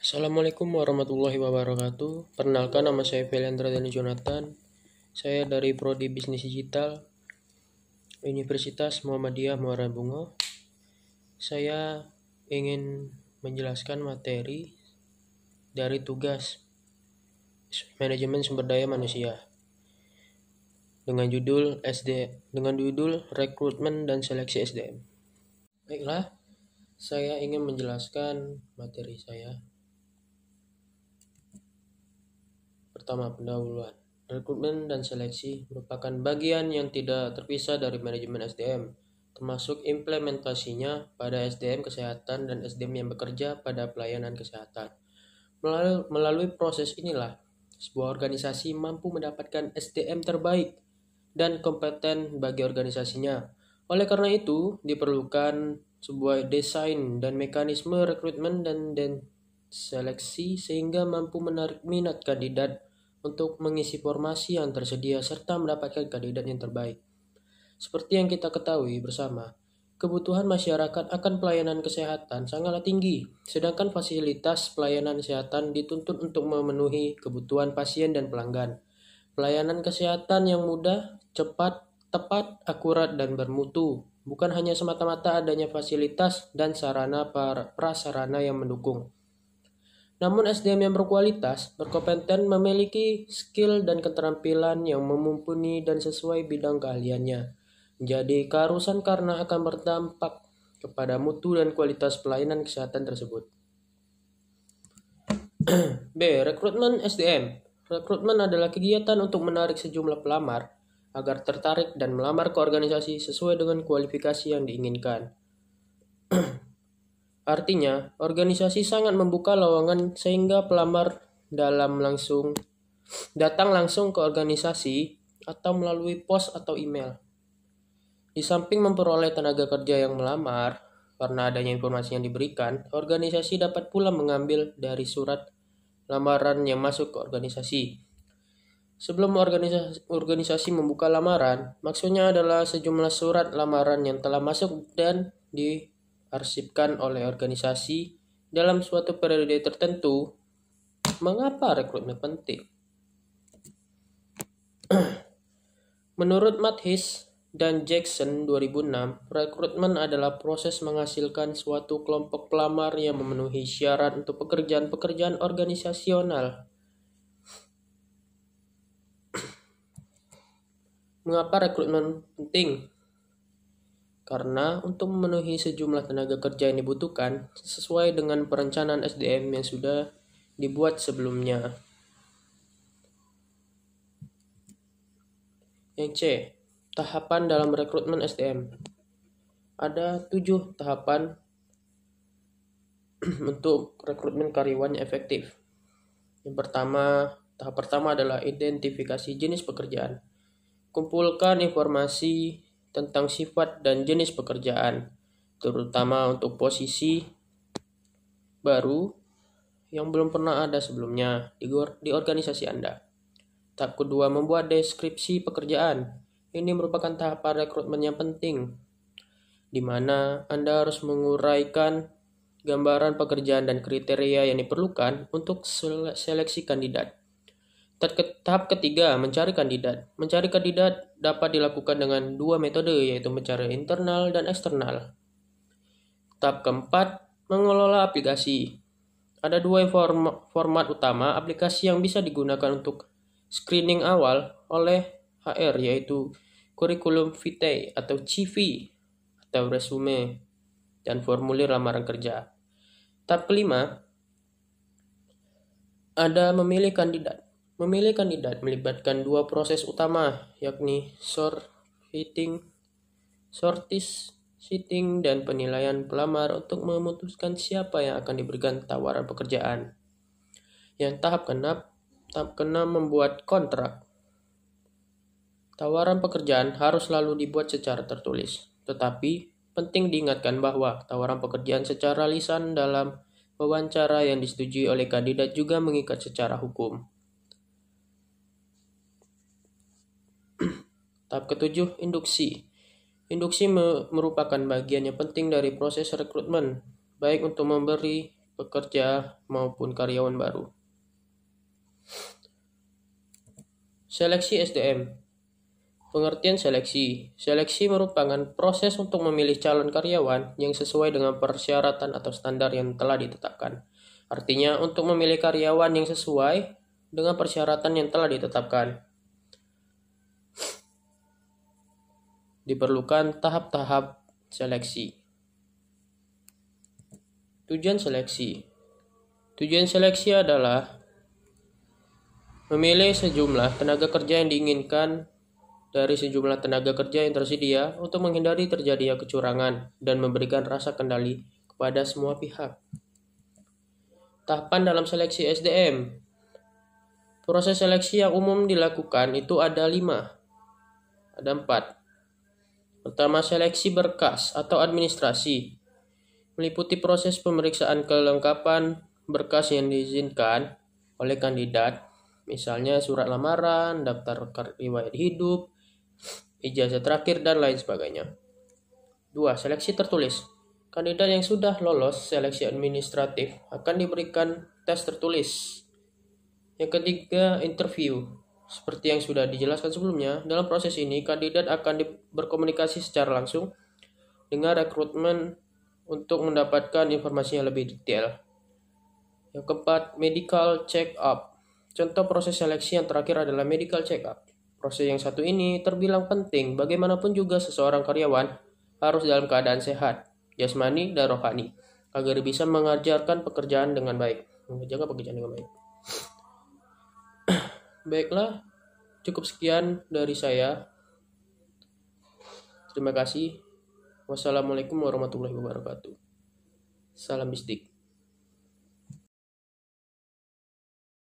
Assalamualaikum warahmatullahi wabarakatuh. Perkenalkan, nama saya Feliandra Dani Jonathan. Saya dari Prodi Bisnis Digital Universitas Muhammadiyah Muara Bungo. Saya ingin menjelaskan materi dari tugas Manajemen Sumber Daya Manusia dengan judul Rekrutmen dan Seleksi SDM. Baiklah, saya ingin menjelaskan materi saya. Pertama, pendahuluan. Rekrutmen dan seleksi merupakan bagian yang tidak terpisah dari manajemen SDM, termasuk implementasinya pada SDM kesehatan dan SDM yang bekerja pada pelayanan kesehatan. Melalui proses inilah, sebuah organisasi mampu mendapatkan SDM terbaik dan kompeten bagi organisasinya. Oleh karena itu, diperlukan sebuah desain dan mekanisme rekrutmen dan seleksi sehingga mampu menarik minat kandidat untuk mengisi formasi yang tersedia serta mendapatkan kandidat yang terbaik. Seperti yang kita ketahui bersama, kebutuhan masyarakat akan pelayanan kesehatan sangatlah tinggi, sedangkan fasilitas pelayanan kesehatan dituntut untuk memenuhi kebutuhan pasien dan pelanggan. Pelayanan kesehatan yang mudah, cepat, tepat, akurat, dan bermutu, bukan hanya semata-mata adanya fasilitas dan sarana prasarana yang mendukung. Namun SDM yang berkualitas, berkompeten, memiliki skill dan keterampilan yang mumpuni dan sesuai bidang keahliannya, menjadi keharusan karena akan berdampak kepada mutu dan kualitas pelayanan kesehatan tersebut. B. Rekrutmen SDM. Rekrutmen adalah kegiatan untuk menarik sejumlah pelamar agar tertarik dan melamar ke organisasi sesuai dengan kualifikasi yang diinginkan. Artinya, organisasi sangat membuka lowongan sehingga pelamar datang langsung ke organisasi atau melalui pos atau email. Di samping memperoleh tenaga kerja yang melamar, karena adanya informasi yang diberikan, organisasi dapat pula mengambil dari surat lamaran yang masuk ke organisasi. Sebelum organisasi membuka lamaran, maksudnya adalah sejumlah surat lamaran yang telah masuk dan diarsipkan oleh organisasi dalam suatu periode tertentu. Mengapa rekrutmen penting? Menurut Mathis dan Jackson 2006, rekrutmen adalah proses menghasilkan suatu kelompok pelamar yang memenuhi syarat untuk pekerjaan-pekerjaan organisasional. Mengapa rekrutmen penting? Karena untuk memenuhi sejumlah tenaga kerja yang dibutuhkan sesuai dengan perencanaan SDM yang sudah dibuat sebelumnya. Yang C. Tahapan dalam rekrutmen SDM. Ada 7 tahapan untuk rekrutmen karyawan yang efektif. Tahap pertama adalah identifikasi jenis pekerjaan. Kumpulkan informasi tentang sifat dan jenis pekerjaan, terutama untuk posisi baru yang belum pernah ada sebelumnya di organisasi Anda. Tahap kedua, membuat deskripsi pekerjaan. Ini merupakan tahapan rekrutmen yang penting, di mana Anda harus menguraikan gambaran pekerjaan dan kriteria yang diperlukan untuk seleksi kandidat. Tahap ketiga, mencari kandidat. Mencari kandidat dapat dilakukan dengan 2 metode, yaitu mencari internal dan eksternal. Tahap keempat, mengelola aplikasi. Ada 2 format utama aplikasi yang bisa digunakan untuk screening awal oleh HR, yaitu Curriculum Vitae atau CV atau resume dan formulir lamaran kerja. Tahap kelima, ada memilih kandidat. Memilih kandidat melibatkan 2 proses utama, yakni shortlisting dan penilaian pelamar untuk memutuskan siapa yang akan diberikan tawaran pekerjaan. Yang tahap keenam membuat kontrak. Tawaran pekerjaan harus selalu dibuat secara tertulis, tetapi penting diingatkan bahwa tawaran pekerjaan secara lisan dalam wawancara yang disetujui oleh kandidat juga mengikat secara hukum. Tahap ketujuh, induksi. Induksi merupakan bagian yang penting dari proses rekrutmen, baik untuk memberi pekerja maupun karyawan baru. Seleksi SDM. Pengertian seleksi. Seleksi merupakan proses untuk memilih calon karyawan yang sesuai dengan persyaratan atau standar yang telah ditetapkan. Artinya, untuk memilih karyawan yang sesuai dengan persyaratan yang telah ditetapkan, diperlukan tahap-tahap seleksi. Tujuan seleksi. Tujuan seleksi adalah memilih sejumlah tenaga kerja yang diinginkan dari sejumlah tenaga kerja yang tersedia untuk menghindari terjadinya kecurangan dan memberikan rasa kendali kepada semua pihak. Tahapan dalam seleksi SDM. Proses seleksi yang umum dilakukan itu ada 5. Ada 4. Pertama, seleksi berkas atau administrasi. Meliputi proses pemeriksaan kelengkapan berkas yang diizinkan oleh kandidat, misalnya surat lamaran, daftar riwayat hidup, ijazah terakhir, dan lain sebagainya. 2. Seleksi tertulis. Kandidat yang sudah lolos seleksi administratif akan diberikan tes tertulis. Yang ketiga, interview. Seperti yang sudah dijelaskan sebelumnya, dalam proses ini kandidat akan berkomunikasi secara langsung dengan rekrutmen untuk mendapatkan informasi yang lebih detail. Yang keempat, medical check-up. Contoh proses seleksi yang terakhir adalah medical check-up. Proses yang satu ini terbilang penting, bagaimanapun juga seseorang karyawan harus dalam keadaan sehat, jasmani dan rohani, agar bisa mengerjakan pekerjaan dengan baik. Baiklah, cukup sekian dari saya. Terima kasih. Wassalamualaikum warahmatullahi wabarakatuh. Salam mistik.